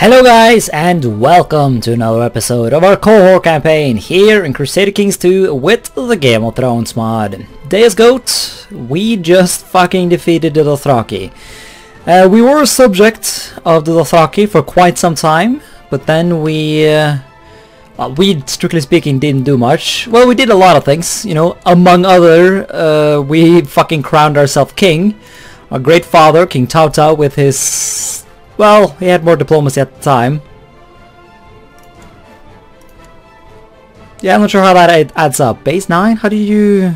Hello guys, and welcome to another episode of our Qohor campaign here in Crusader Kings 2 with the Game of Thrones mod. DEUS GOAT, we just fucking defeated the Dothraki. We were a subject of the Dothraki for quite some time, but then we strictly speaking didn't do much. Well, we did a lot of things, you know, among other, we fucking crowned ourselves king. Our great father, King Ck2 with his... well, he had more diplomacy at the time. Yeah, I'm not sure how that adds up. Base 9? How do you...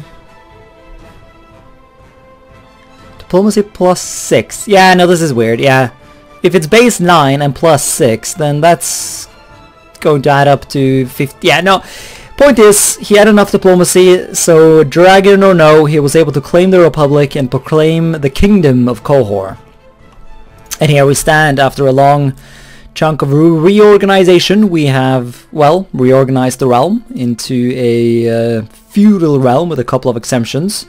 Diplomacy plus 6. Yeah, no, this is weird. Yeah. If it's base 9 and plus 6, then that's going to add up to 50. Yeah, no. Point is, he had enough diplomacy, so dragon or no, he was able to claim the Republic and proclaim the Kingdom of Qohor. And here we stand after a long chunk of reorganization. We have, well, reorganized the realm into a feudal realm with a couple of exemptions.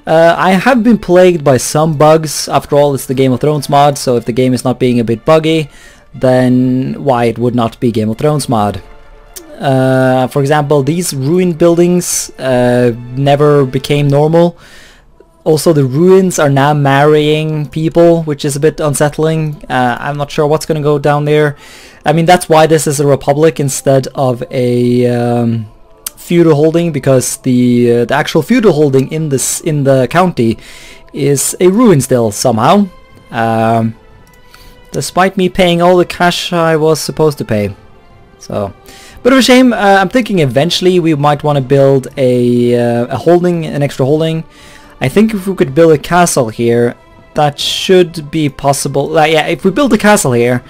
I have been plagued by some bugs. After all, it's the Game of Thrones mod, so if the game is not being a bit buggy, then why it would not be Game of Thrones mod. For example, these ruined buildings never became normal. Also, the ruins are now marrying people, which is a bit unsettling. I'm not sure what's going to go down there. I mean, that's why this is a republic instead of a feudal holding, because the actual feudal holding in the county is a ruin still somehow, despite me paying all the cash I was supposed to pay. So, bit of a shame. I'm thinking eventually we might want to build an extra holding. I think if we could build a castle here, that should be possible. Yeah, if we build a castle here,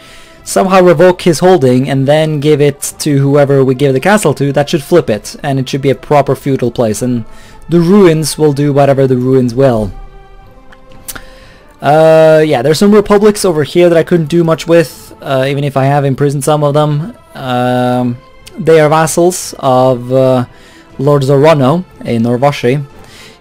somehow revoke his holding and then give it to whoever we give the castle to, that should flip it, and it should be a proper feudal place, and the ruins will do whatever the ruins will. Yeah, there's some republics over here that I couldn't do much with, even if I have imprisoned some of them. They are vassals of Lord Zorano, a Norvashi.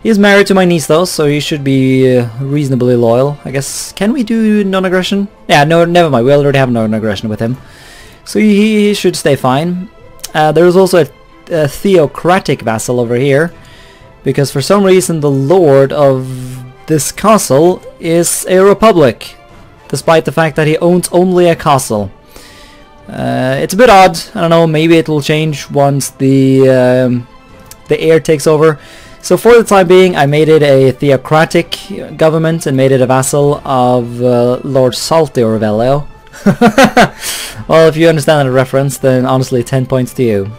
He's married to my niece though, so he should be reasonably loyal. I guess, can we do non-aggression? Yeah, no, never mind, we already have non-aggression with him. So he should stay fine. There's also a theocratic vassal over here, because for some reason the lord of this castle is a republic, despite the fact that he owns only a castle. It's a bit odd. I don't know, maybe it will change once the heir takes over. So for the time being, I made it a theocratic government and made it a vassal of Lord Saltiorvello. Well, if you understand the reference, then honestly 10 points to you.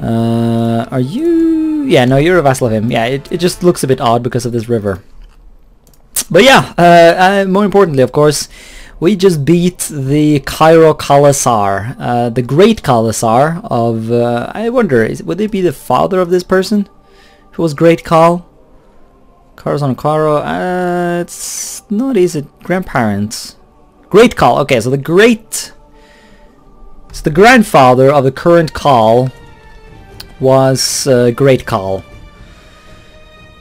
Are you... yeah, no, you're a vassal of him. Yeah, it just looks a bit odd because of this river. But yeah, more importantly, of course, we just beat the Cairo Khalasar, the Great Khalasar of... I wonder, would it be the father of this person? Who was Great Khal? Carazon Cairo, it's not easy. Grandparents. Great Khal, okay, so the grandfather of the current Khal was Great Khal.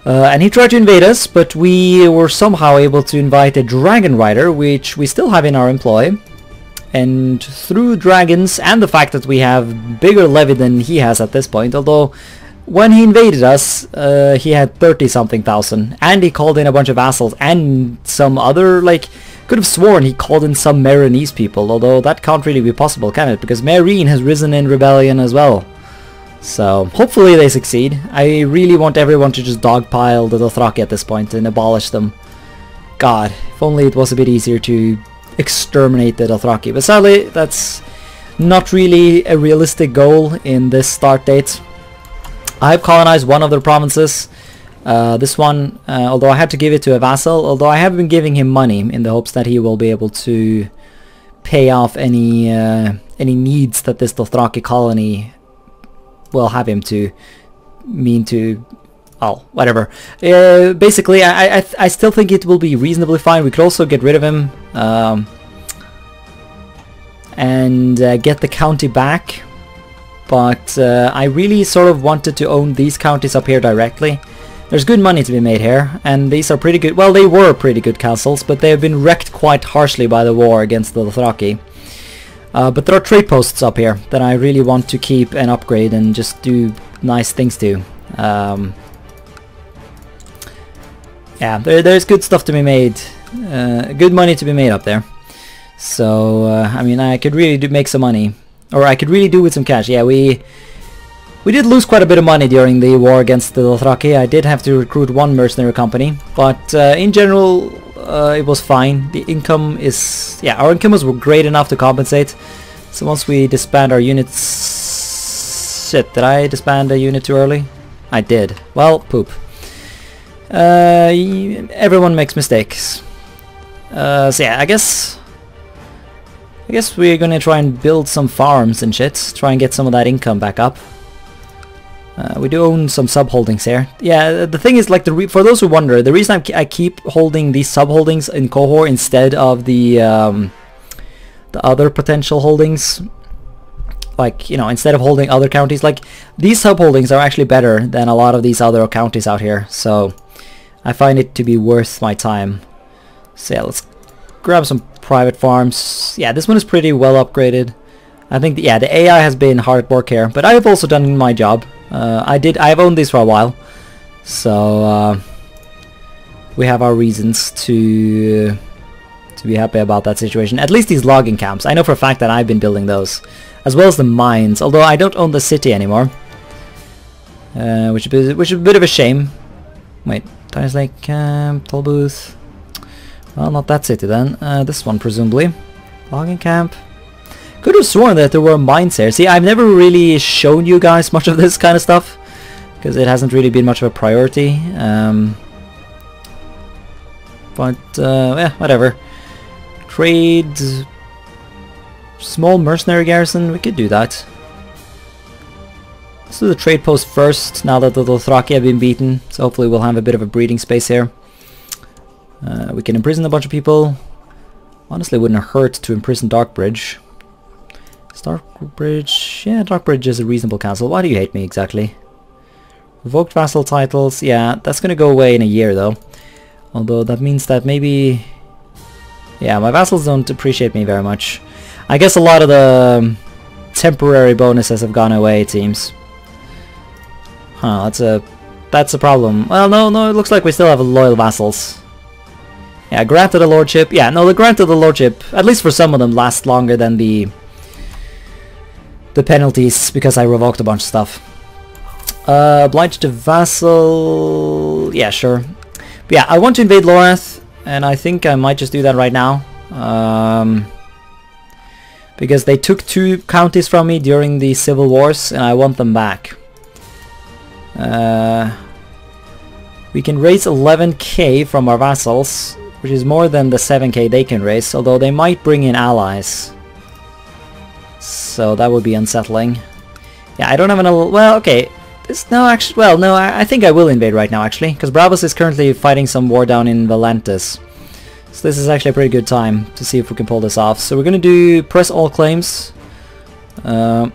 And he tried to invade us, but we were somehow able to invite a dragon rider, which we still have in our employ. And through dragons and the fact that we have bigger levy than he has at this point, although when he invaded us, he had 30-something thousand, and he called in a bunch of vassals and some other, like, could have sworn he called in some Meereenese people, although that can't really be possible, can it? Because Meereen has risen in rebellion as well. So, hopefully they succeed. I really want everyone to just dogpile the Dothraki at this point and abolish them. God, if only it was a bit easier to exterminate the Dothraki. But sadly, that's not really a realistic goal in this start date. I've colonized one of their provinces. This one, although I had to give it to a vassal, although I have been giving him money in the hopes that he will be able to pay off any needs that this Dothraki colony will have him to oh, whatever. Basically, I still think it will be reasonably fine. We could also get rid of him and get the county back. But I really sort of wanted to own these counties up here directly, There's good money to be made here, and these are pretty good. Well, they were pretty good castles, but they have been wrecked quite harshly by the war against the Dothraki. But there are trade posts up here that I really want to keep and upgrade and just do nice things to. Yeah, there's good stuff to be made, good money to be made up there. So I mean, I could really make some money, or I could really do with some cash. Yeah, we did lose quite a bit of money during the war against the Dothraki. I did have to recruit one mercenary company, but in general it was fine. The income is, yeah, our income was great enough to compensate. So once we disband our units, shit, did I disband a unit too early? I did. Well, poop. Everyone makes mistakes. So yeah, I guess we're gonna try and build some farms and shit, try and get some of that income back up. We do own some sub-holdings here. Yeah, the thing is, like, for those who wonder, the reason I keep holding these sub-holdings in Qohor instead of the other potential holdings, like, you know, instead of holding other counties, like, these sub-holdings are actually better than a lot of these other counties out here, so I find it to be worth my time. So yeah, let's grab some private farms. Yeah, this one is pretty well upgraded. I think, yeah, the AI has been hard at work here, but I have also done my job. I've owned these for a while, so we have our reasons to be happy about that situation. At least these logging camps, I know for a fact that I've been building those, as well as the mines, although I don't own the city anymore, which is a bit of a shame. Wait, Titus Lake Camp, Tollbooth. Well, not that city then. This one presumably. Logging camp. Could have sworn that there were mines here. See, I've never really shown you guys much of this kind of stuff, because it hasn't really been much of a priority. But yeah, whatever. Trade, small mercenary garrison, we could do that. Let's do the trade post first, now that the Dothraki have been beaten, so hopefully we'll have a bit of a breathing space here. We can imprison a bunch of people. Honestly, it wouldn't hurt to imprison Darkbridge. Darkbridge, yeah, Darkbridge is a reasonable castle. Why do you hate me exactly? Revoked vassal titles, yeah, that's gonna go away in a year though. Although that means that maybe, yeah, my vassals don't appreciate me very much. I guess a lot of the temporary bonuses have gone away, it seems. Huh, that's a problem. Well, no, it looks like we still have loyal vassals. Yeah, grant of the lordship. Yeah, no, the grant of the lordship, at least for some of them, lasts longer than the penalties, because I revoked a bunch of stuff. Obliged to vassal. Yeah, sure. But yeah, I want to invade Lorath, and I think I might just do that right now. Because they took 2 counties from me during the civil wars, and I want them back. We can raise 11k from our vassals, which is more than the 7k they can raise, although they might bring in allies. So that would be unsettling. Yeah, I don't have an... Well, okay. I think I will invade right now, actually, because Bravos is currently fighting some war down in Valentis. So this is actually a pretty good time to see if we can pull this off. So we're going to do press all claims. We're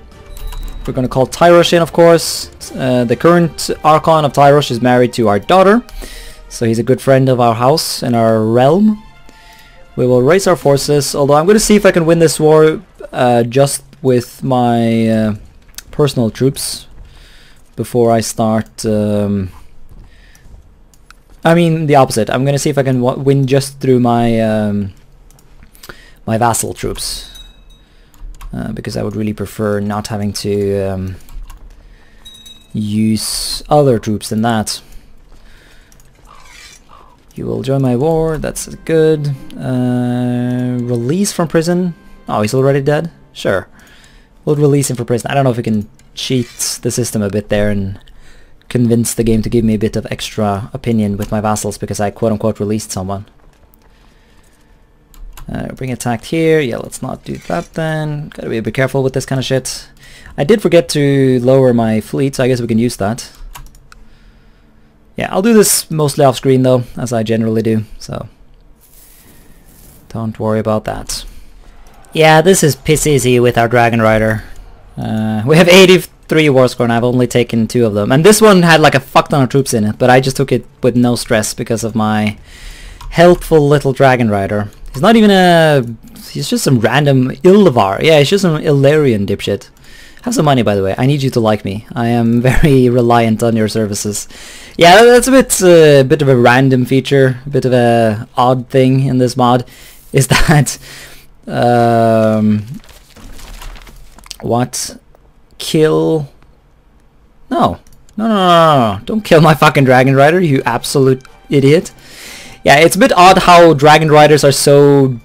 going to call Tyrosh in, of course. The current Archon of Tyrosh is married to our daughter, so he's a good friend of our house and our realm. We will raise our forces, although I'm going to see if I can win this war just with my personal troops before I start... I mean the opposite. I'm going to see if I can win just through my my vassal troops, because I would really prefer not having to use other troops than that. You will join my war, that's good. Release from prison. Oh, he's already dead? Sure. We'll release him from prison. I don't know if we can cheat the system a bit there and convince the game to give me a bit of extra opinion with my vassals because I quote-unquote released someone. Bring attacked here. Yeah, let's not do that then. Gotta be a bit careful with this kind of shit. I did forget to lower my fleet, so I guess we can use that. Yeah, I'll do this mostly off screen though, as I generally do, so don't worry about that. Yeah, this is piss easy with our Dragon Rider. We have 83 3 war score and I've only taken 2 of them. And this one had like a fuck ton of troops in it, but I just took it with no stress because of my helpful little dragon rider. He's not even a... he's just some random Ilvar. Yeah, he's just some Illyrian dipshit. Have some money, by the way. I need you to like me. I am very reliant on your services. Yeah, that's a bit of a random feature, a bit of a odd thing in this mod, is that what? Kill? No, don't kill my fucking dragon rider, you absolute idiot. Yeah, it's a bit odd how dragon riders are so...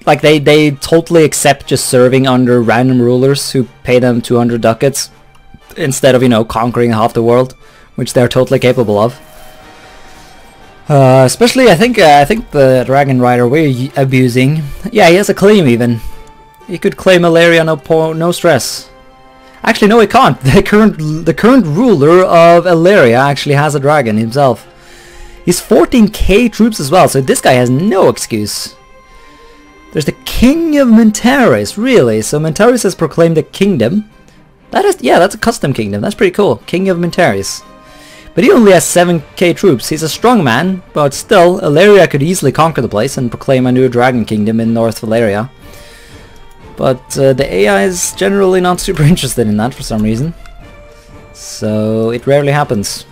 like they totally accept just serving under random rulers who pay them 200 ducats instead of, you know, conquering half the world, which they're totally capable of. Especially I think the dragon rider we're abusing. Yeah, he has a claim even. He could claim malaria no stress. Actually, no, he can't. The current ruler of Aleria actually has a dragon himself. He's 14k troops as well, so this guy has no excuse. There's the King of Mentaris, really? So Mentaris has proclaimed a kingdom. That is, yeah, that's a custom kingdom. That's pretty cool. King of Mentaris. But he only has 7k troops. He's a strong man, but still, Aleria could easily conquer the place and proclaim a new dragon kingdom in North Valeria. But the AI is generally not super interested in that for some reason. So it rarely happens.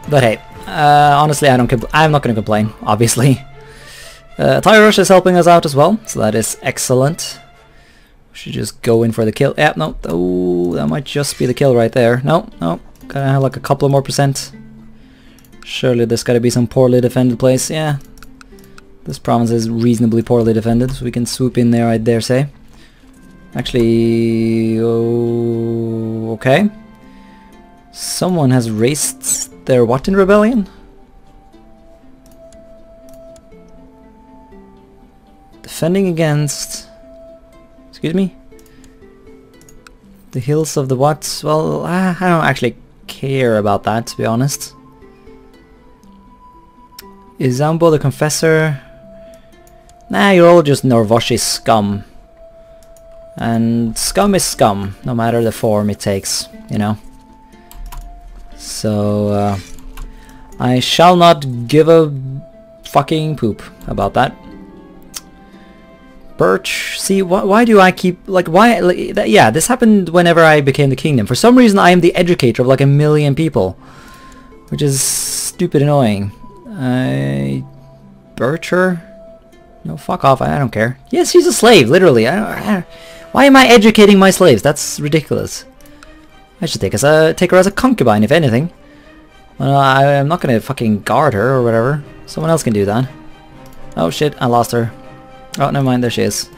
But hey, honestly, I'm not going to complain, obviously. Tyrush is helping us out as well, so that is excellent. Should just go in for the kill. Yeah, no, oh, that might just be the kill right there. No, gotta have like a couple of more percent. Surely there's gotta be some poorly defended place. Yeah, this province is reasonably poorly defended, so we can swoop in there, I dare say. Actually, oh, okay. Someone has raised their what in rebellion? Defending against... excuse me? The hills of the what? Well, I don't actually care about that, to be honest. Is Zambo the Confessor? Nah, you're all just Norvoshi scum. And scum is scum, no matter the form it takes, you know. So, I shall not give a fucking poop about that. Birch, see, why do I keep, like, why, like, yeah, this happened whenever I became the kingdom. For some reason I am the educator of like 1 million people, which is stupid annoying. Bircher? No, fuck off, I don't care. Yes, she's a slave, literally. Why am I educating my slaves? That's ridiculous. I should take her as a concubine, if anything. Well, I'm not gonna fucking guard her or whatever. Someone else can do that. Oh shit, I lost her. Oh, never mind, there she is.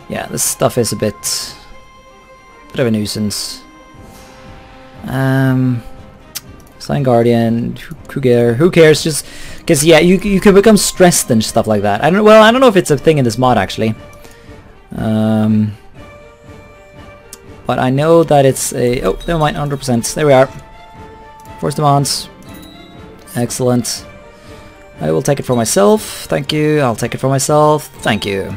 Yeah, this stuff is a bit of a nuisance. Sign Guardian, who cares? Just because, yeah, you can become stressed and stuff like that. I don't know if it's a thing in this mod actually. But I know that it's a... oh, never mind, 100%. There we are. Force demands. Excellent. I will take it for myself. Thank you. I'll take it for myself. Thank you.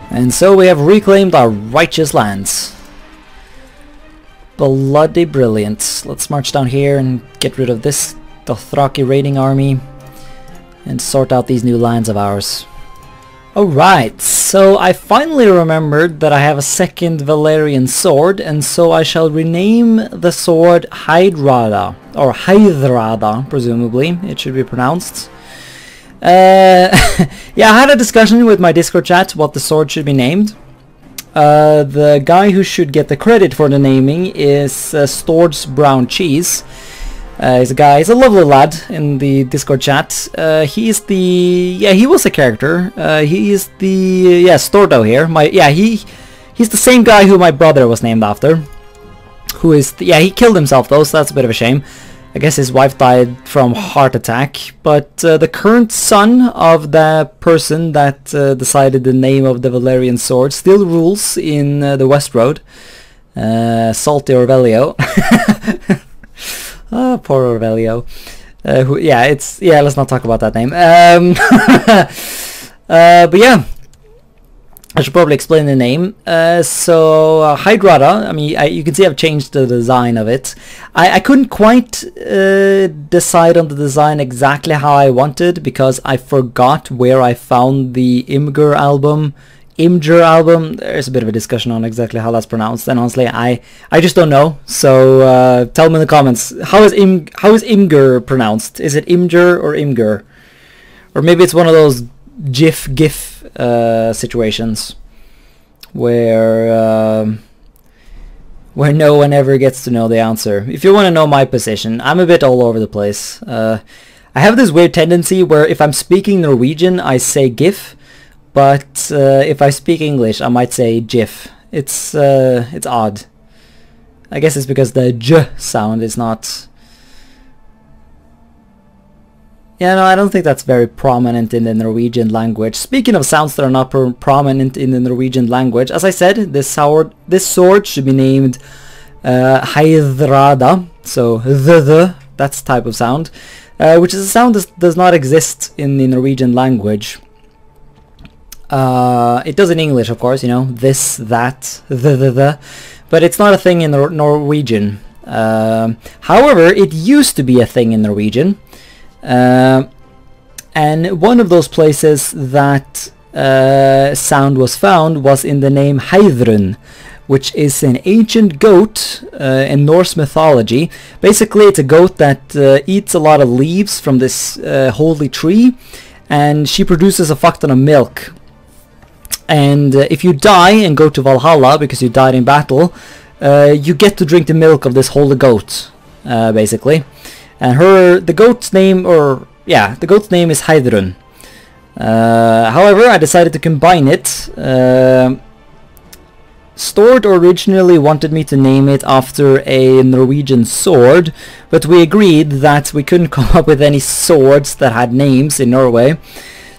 And so we have reclaimed our righteous lands. Bloody brilliant. Let's march down here and get rid of this Dothraki raiding army and sort out these new lands of ours. Alright, so I finally remembered that I have a second Valerian sword, and so I shall rename the sword Hydrada, or Hydrada, presumably, it should be pronounced. Yeah, I had a discussion with my Discord chat what the sword should be named. The guy who should get the credit for the naming is Stord's Brown Cheese. He's a lovely lad in the Discord chat. He's the... yeah, he was a character. He is the... yeah, Stordo here. He's the same guy who my brother was named after. Who is... yeah, he killed himself though, so that's a bit of a shame. I guess his wife died from heart attack. But the current son of the person that decided the name of the Valerian sword still rules in the West Road. Salty Orvelio. Oh, poor Orvelio. let's not talk about that name. But yeah, I should probably explain the name. Hydrada, I mean, you can see I've changed the design of it. I couldn't quite decide on the design exactly how I wanted, because I forgot where I found the Imgur album. There's a bit of a discussion on exactly how that's pronounced, and honestly, I just don't know. So tell me in the comments, how is Imgur pronounced? Is it Imgur or Imgur? Or maybe it's one of those GIF situations where no one ever gets to know the answer. If you want to know my position, I'm a bit all over the place. I have this weird tendency where if I'm speaking Norwegian, I say GIF, but if I speak English, I might say GIF. It's odd. I guess it's because the J sound is not... Yeah, no, I don't think that's very prominent in the Norwegian language. Speaking of sounds that are not prominent in the Norwegian language, as I said, this sword should be named Hydrada, so that's the type of sound, which is a sound that does not exist in the Norwegian language. It does in English, of course, you know, this, that, but it's not a thing in Norwegian. However, it used to be a thing in Norwegian. And one of those places that sound was found was in the name Heidrun, which is an ancient goat in Norse mythology. Basically, it's a goat that eats a lot of leaves from this holy tree, and she produces a fuck ton of milk. And if you die and go to Valhalla because you died in battle, you get to drink the milk of this holy goat, basically. And the goat's name is Heidrun. However, I decided to combine it. Stord originally wanted me to name it after a Norwegian sword, but we agreed that we couldn't come up with any swords that had names in Norway.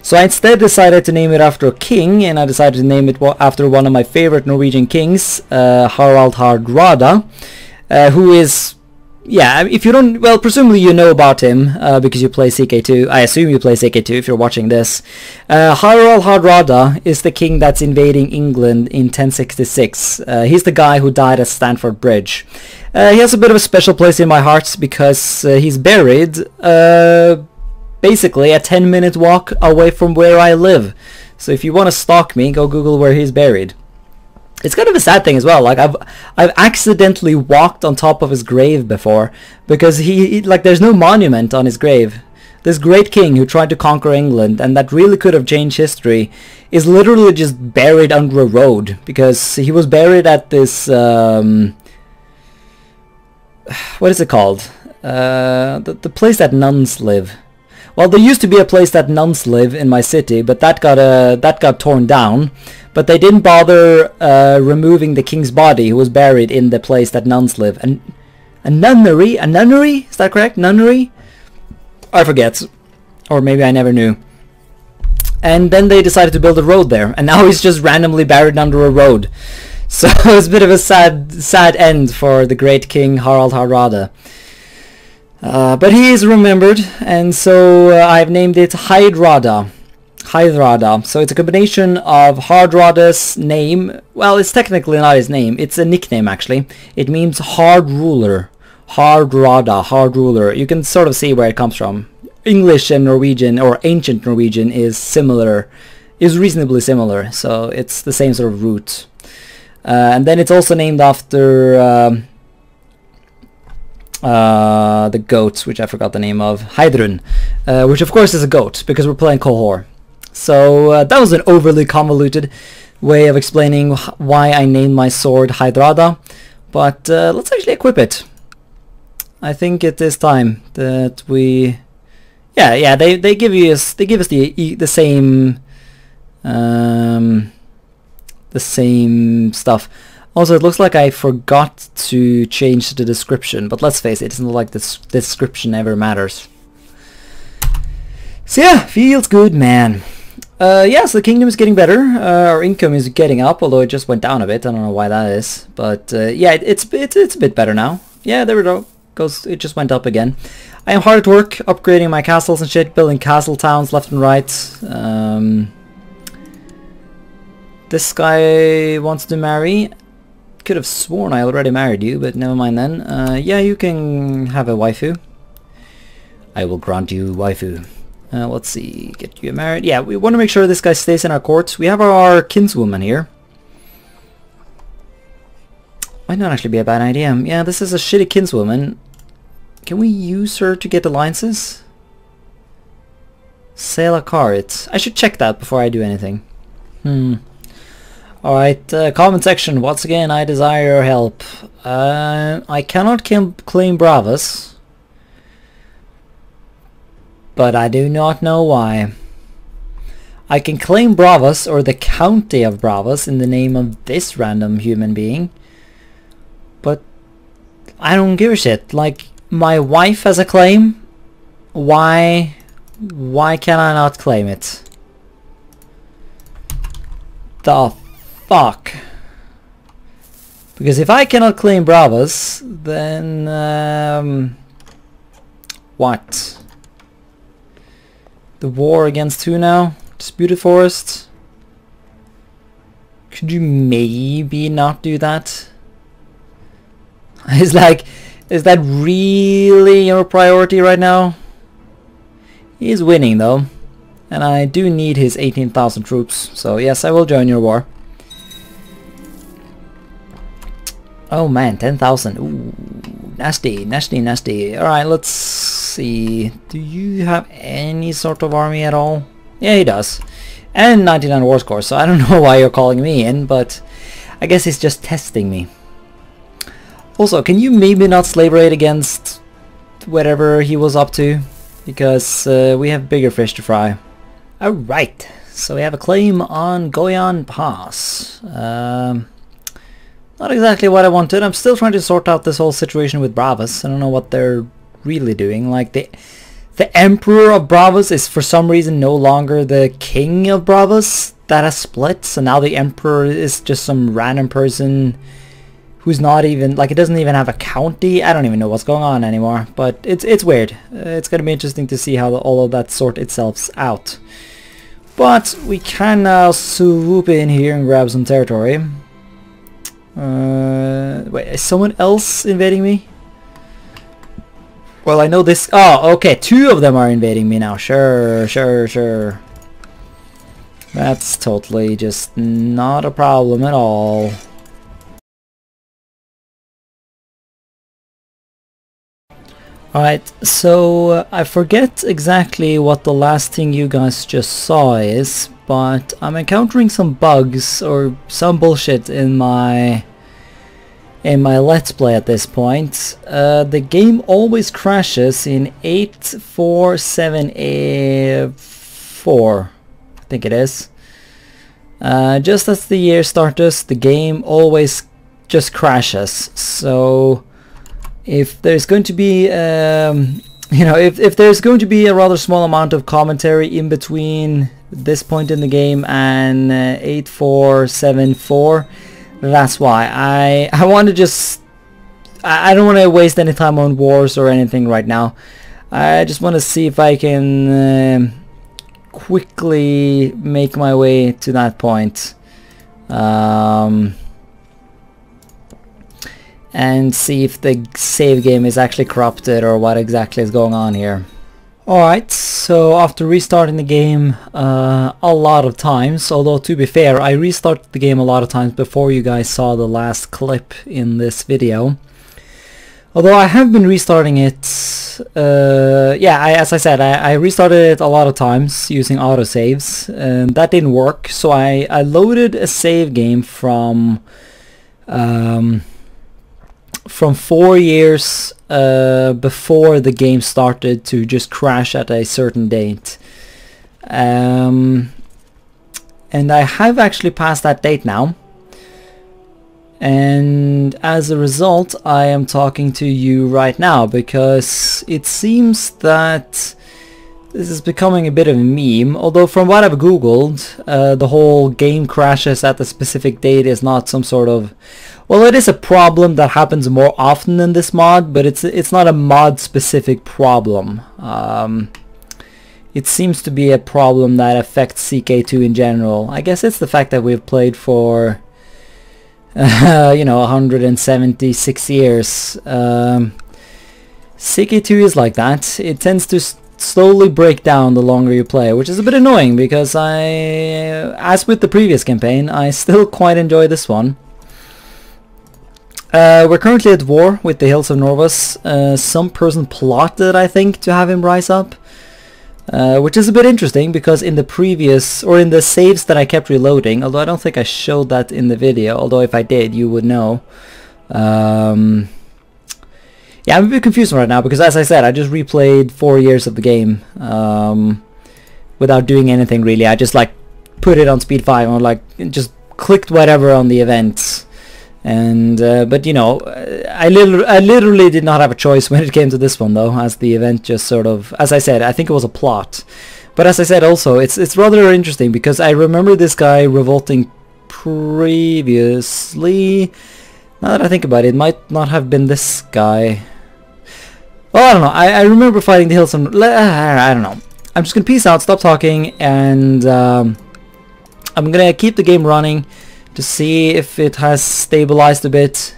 So I instead decided to name it after a king, and I decided to name it after one of my favorite Norwegian kings, Harald Hardrada, who is... Yeah, if you don't, well, presumably you know about him because you play Ck2. I assume you play Ck2 if you're watching this. Harald Hardrada is the king that's invading England in 1066. He's the guy who died at Stamford Bridge. He has a bit of a special place in my heart because he's buried basically a 10-minute walk away from where I live. So if you want to stalk me, go Google where he's buried. It's kind of a sad thing as well. Like I've accidentally walked on top of his grave before because he like there's no monument on his grave. This great king who tried to conquer England and that really could have changed history is literally just buried under a road because he was buried at this what is it called? The place that nuns live. Well, there used to be a place that nuns live in my city, but that got torn down. But they didn't bother removing the king's body, who was buried in the place that nuns live. And a nunnery? Is that correct? Nunnery? I forget. Or maybe I never knew. And then they decided to build a road there, and now he's just randomly buried under a road. So it's a bit of a sad end for the great king Harald Hardrada. But he is remembered, and so I've named it Hydrada. So it's a combination of Hardrada's name. Well, it's technically not his name. It's a nickname, actually. It means hard ruler. Hardrada, hard ruler. You can sort of see where it comes from. English and Norwegian, or ancient Norwegian, is reasonably similar. So it's the same sort of root. And then it's also named after the goat, which I forgot the name of, Heidrun, which of course is a goat, because we're playing Qohor. So that was an overly convoluted way of explaining why I named my sword Hydrada, but let's actually equip it. I think it is time that we... Yeah, they give us the same stuff. Also, it looks like I forgot to change the description, but let's face it, it doesn't look like this description ever matters. So yeah, feels good, man. Yeah, so the kingdom is getting better. Our income is getting up, although it just went down a bit. I don't know why that is, but yeah, it's a bit better now. Yeah, there we go. It just went up again. I am hard at work upgrading my castles and shit, building castle towns left and right. This guy wants to marry. Could have sworn I already married you, but never mind then. Yeah, you can have a waifu. I will grant you waifu. Let's see, get you married. Yeah, we want to make sure this guy stays in our court. We have our kinswoman here. Might not actually be a bad idea. Yeah, this is a shitty kinswoman. Can we use her to get alliances? Sail a cart. I should check that before I do anything. Alright, comment section. Once again, I desire your help. I cannot claim Bravos. But I do not know why. I can claim Bravos or the county of Bravos in the name of this random human being. But I don't give a shit. Like, my wife has a claim. Why can I not claim it? The fuck? Because if I cannot claim Bravos, then what? The war against who now? Disputed Forest? Could you maybe not do that? It's like, is that really your priority right now? He's winning though. And I do need his 18,000 troops. So yes, I will join your war. Oh man, 10,000. Ooh, nasty, nasty, nasty. Alright, let's see. Do you have any sort of army at all? Yeah, he does. And 99 war score, so I don't know why you're calling me in, but I guess he's just testing me. Also, can you maybe not slave raid against whatever he was up to? Because we have bigger fish to fry. Alright, so we have a claim on Goyan Pass. Not exactly what I wanted. I'm still trying to sort out this whole situation with Bravos. I don't know what they're really doing. Like, the Emperor of Bravos is for some reason no longer the King of Bravos. That has split, so now the Emperor is just some random person who's not even, like, it doesn't even have a county. I don't even know what's going on anymore, but it's weird. It's gonna be interesting to see how all of that sort itself out. But we can now swoop in here and grab some territory. Wait, is someone else invading me? Well, I know this. Oh, okay, 2 of them are invading me now. Sure. That's totally just not a problem at all. Alright, so I forget exactly what the last thing you guys just saw is, but I'm encountering some bugs or some bullshit in my Let's Play at this point. The game always crashes in 8474, I think it is. Just as the year starts, the game always just crashes. So if there's going to be, you know, if there's going to be a rather small amount of commentary in between this point in the game and 8474, that's why. I want to just, I don't want to waste any time on wars or anything right now. I just want to see if I can quickly make my way to that point. And see if the save game is actually corrupted or what exactly is going on here. Alright, so after restarting the game a lot of times, although to be fair, I restarted the game a lot of times before you guys saw the last clip in this video. Although I have been restarting it, as I said, I restarted it a lot of times using autosaves, and that didn't work, so I loaded a save game from 4 years before the game started to just crash at a certain date. And I have actually passed that date now. And as a result, I am talking to you right now because it seems that this is becoming a bit of a meme. Although from what I've googled, the whole game crashes at the specific date is not some sort of... Well, it is a problem that happens more often in this mod, but it's not a mod specific problem. it seems to be a problem that affects Ck2 in general. I guess it's the fact that we've played for, you know, 176 years. Ck2 is like that. It tends to slowly break down the longer you play, which is a bit annoying because as with the previous campaign, I still quite enjoy this one. We're currently at war with the Hills of Norvus. Some person plotted, I think, to have him rise up. Which is a bit interesting because in the previous, or in the saves that I kept reloading, although I don't think I showed that in the video, although if I did you would know. Yeah, I'm a bit confused right now because, as I said, I just replayed 4 years of the game without doing anything really. I just like put it on speed 5 or like just clicked whatever on the events. And but you know, I literally did not have a choice when it came to this one though, as the event just sort of, as I said, I think it was a plot. But as I said also, it's rather interesting because I remember this guy revolting previously. Now that I think about it, it might not have been this guy. Oh, I don't know. I remember fighting the Hills of... I don't know. I'm just gonna peace out, stop talking, and I'm gonna keep the game running to see if it has stabilized a bit.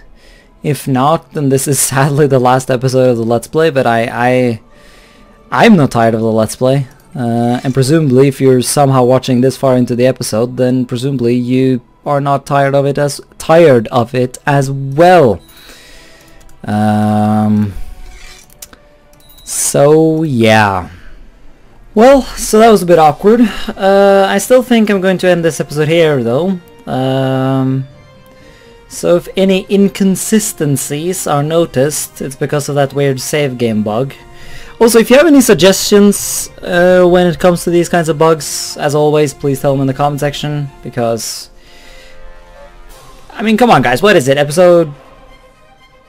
If not, then this is sadly the last episode of the Let's Play, but I'm not tired of the Let's Play. And presumably, if you're somehow watching this far into the episode, then presumably you are not tired of it as well. So yeah. Well, so that was a bit awkward. I still think I'm going to end this episode here though. So if any inconsistencies are noticed, it's because of that weird save game bug. Also, if you have any suggestions when it comes to these kinds of bugs, as always, please tell them in the comment section, because I mean, come on guys, what is it? Episode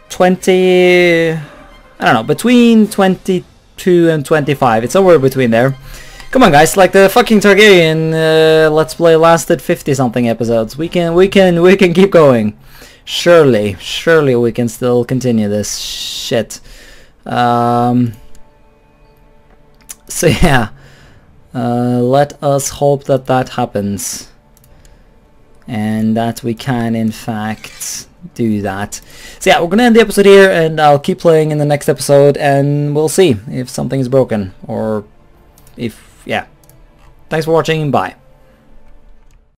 20... I don't know, between 22 and 25. It's somewhere between there. Come on guys, like the fucking Targaryen Let's Play lasted 50 something episodes. We can keep going. Surely we can still continue this shit. So yeah, let us hope that that happens, and that we can in fact do that. So yeah, we're gonna end the episode here, and I'll keep playing in the next episode, and we'll see if something is broken, or if, yeah. Thanks for watching, bye.